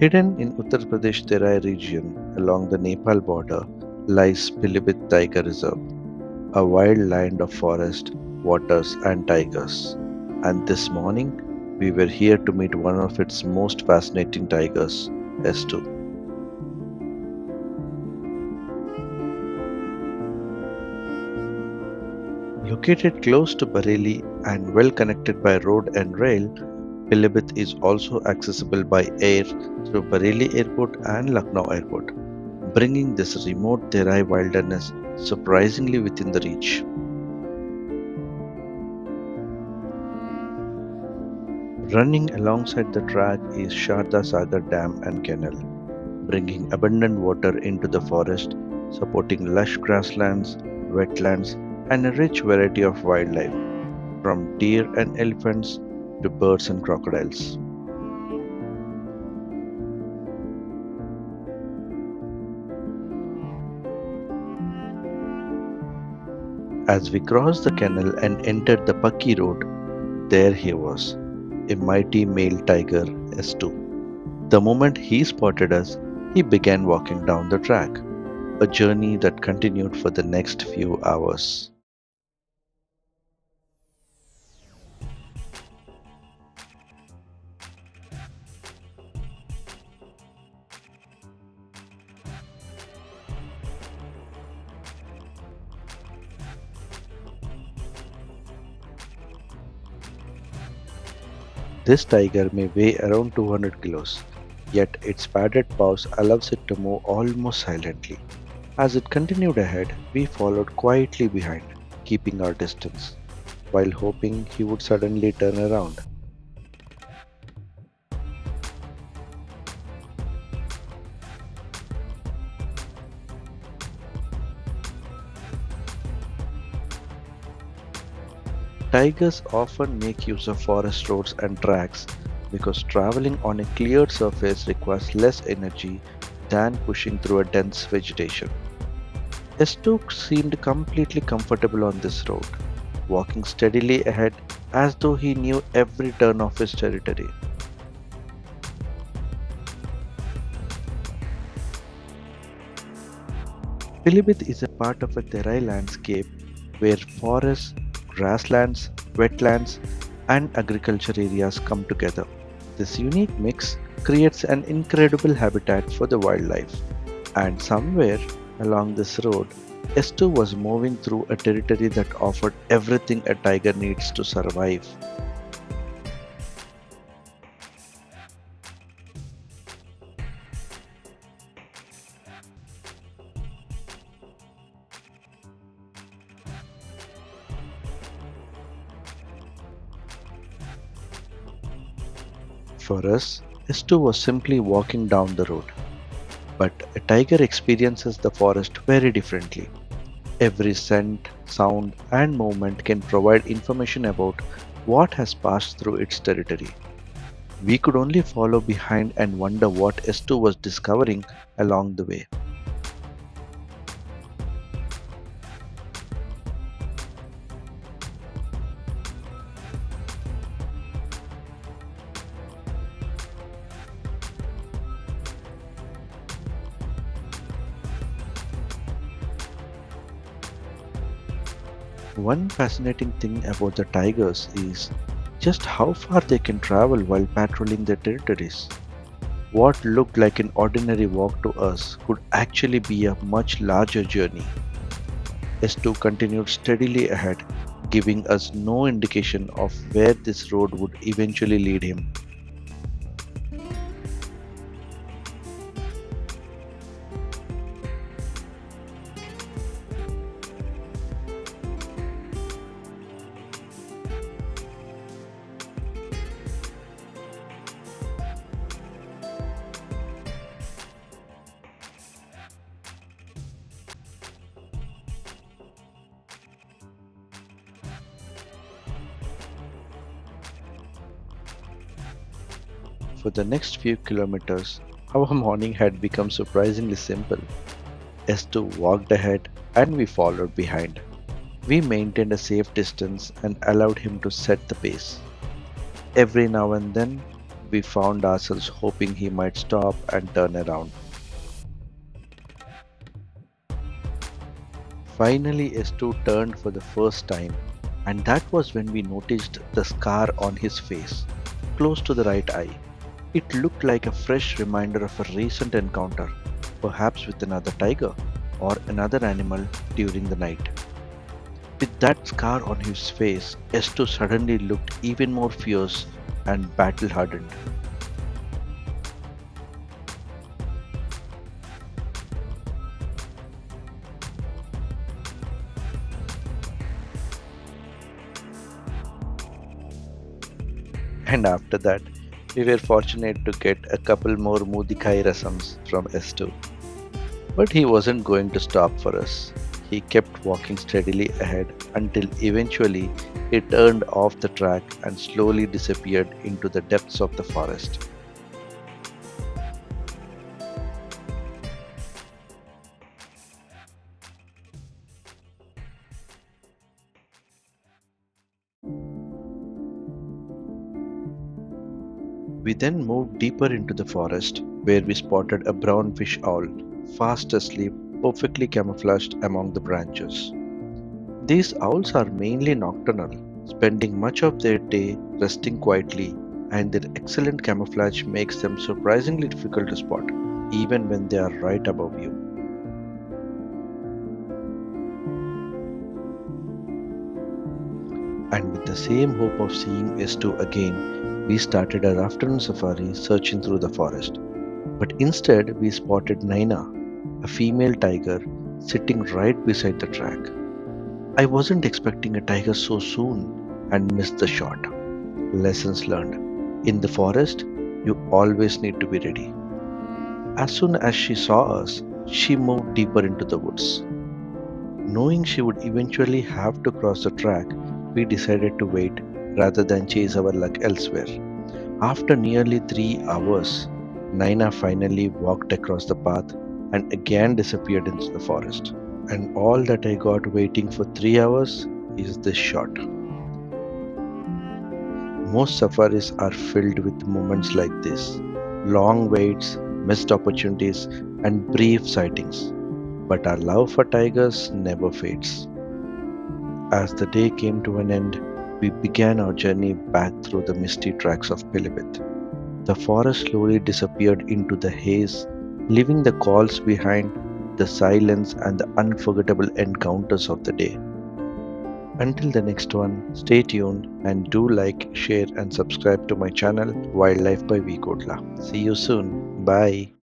Hidden in Uttar Pradesh Terai region along the Nepal border lies Pilibhit Tiger Reserve, a wild land of forest, waters, and tigers. And this morning, we were here to meet one of its most fascinating tigers, S2. Located close to Bareilly and well connected by road and rail, Pilibhit is also accessible by air through Bareilly Airport and Lucknow Airport, bringing this remote Terai wilderness surprisingly within the reach. Running alongside the track is Sharda Sagar Dam and Canal, bringing abundant water into the forest, supporting lush grasslands, wetlands, and a rich variety of wildlife, from deer and elephants to birds and crocodiles. As we crossed the canal and entered the Pakki Road, there he was, a mighty male tiger S2. The moment he spotted us, he began walking down the track, a journey that continued for the next few hours. This tiger may weigh around 200 kilos, yet its padded paws allows it to move almost silently. As it continued ahead, we followed quietly behind, keeping our distance, while hoping he would suddenly turn around. Tigers often make use of forest roads and tracks because traveling on a cleared surface requires less energy than pushing through a dense vegetation. Estook seemed completely comfortable on this road, walking steadily ahead as though he knew every turn of his territory. Pilibhit is a part of a terai landscape where forests, grasslands, wetlands, and agriculture areas come together. This unique mix creates an incredible habitat for the wildlife. And somewhere along this road, S2 was moving through a territory that offered everything a tiger needs to survive. For us, S2 was simply walking down the road. But a tiger experiences the forest very differently. Every scent, sound, and movement can provide information about what has passed through its territory. We could only follow behind and wonder what S2 was discovering along the way. One fascinating thing about the tigers is just how far they can travel while patrolling their territories. What looked like an ordinary walk to us could actually be a much larger journey. S2 continued steadily ahead, giving us no indication of where this road would eventually lead him. For the next few kilometers, our morning had become surprisingly simple. S2 walked ahead and we followed behind. We maintained a safe distance and allowed him to set the pace. Every now and then, we found ourselves hoping he might stop and turn around. Finally, S2 turned for the first time, and that was when we noticed the scar on his face, close to the right eye. It looked like a fresh reminder of a recent encounter, perhaps with another tiger or another animal during the night. With that scar on his face, S2 suddenly looked even more fierce and battle hardened. And after that, we were fortunate to get a couple more Mudikai rasams from S2. But he wasn't going to stop for us. He kept walking steadily ahead until eventually he turned off the track and slowly disappeared into the depths of the forest. We then moved deeper into the forest where we spotted a brown fish owl, fast asleep, perfectly camouflaged among the branches. These owls are mainly nocturnal, spending much of their day resting quietly, and their excellent camouflage makes them surprisingly difficult to spot, even when they are right above you. And with the same hope of seeing S2 again, we started our afternoon safari searching through the forest. But instead, we spotted Naina, a female tiger, sitting right beside the track. I wasn't expecting a tiger so soon and missed the shot. Lessons learned. In the forest, you always need to be ready. As soon as she saw us, she moved deeper into the woods. Knowing she would eventually have to cross the track, we decided to wait rather than chase our luck elsewhere. After nearly 3 hours, Naina finally walked across the path and again disappeared into the forest. And all that I got waiting for 3 hours is this shot. Most safaris are filled with moments like this: long waits, missed opportunities, and brief sightings. But our love for tigers never fades. As the day came to an end, we began our journey back through the misty tracks of Pilibhit. The forest slowly disappeared into the haze, leaving the calls behind, the silence, and the unforgettable encounters of the day. Until the next one, stay tuned and do like, share, and subscribe to my channel Wildlife by Vikotla. See you soon. Bye.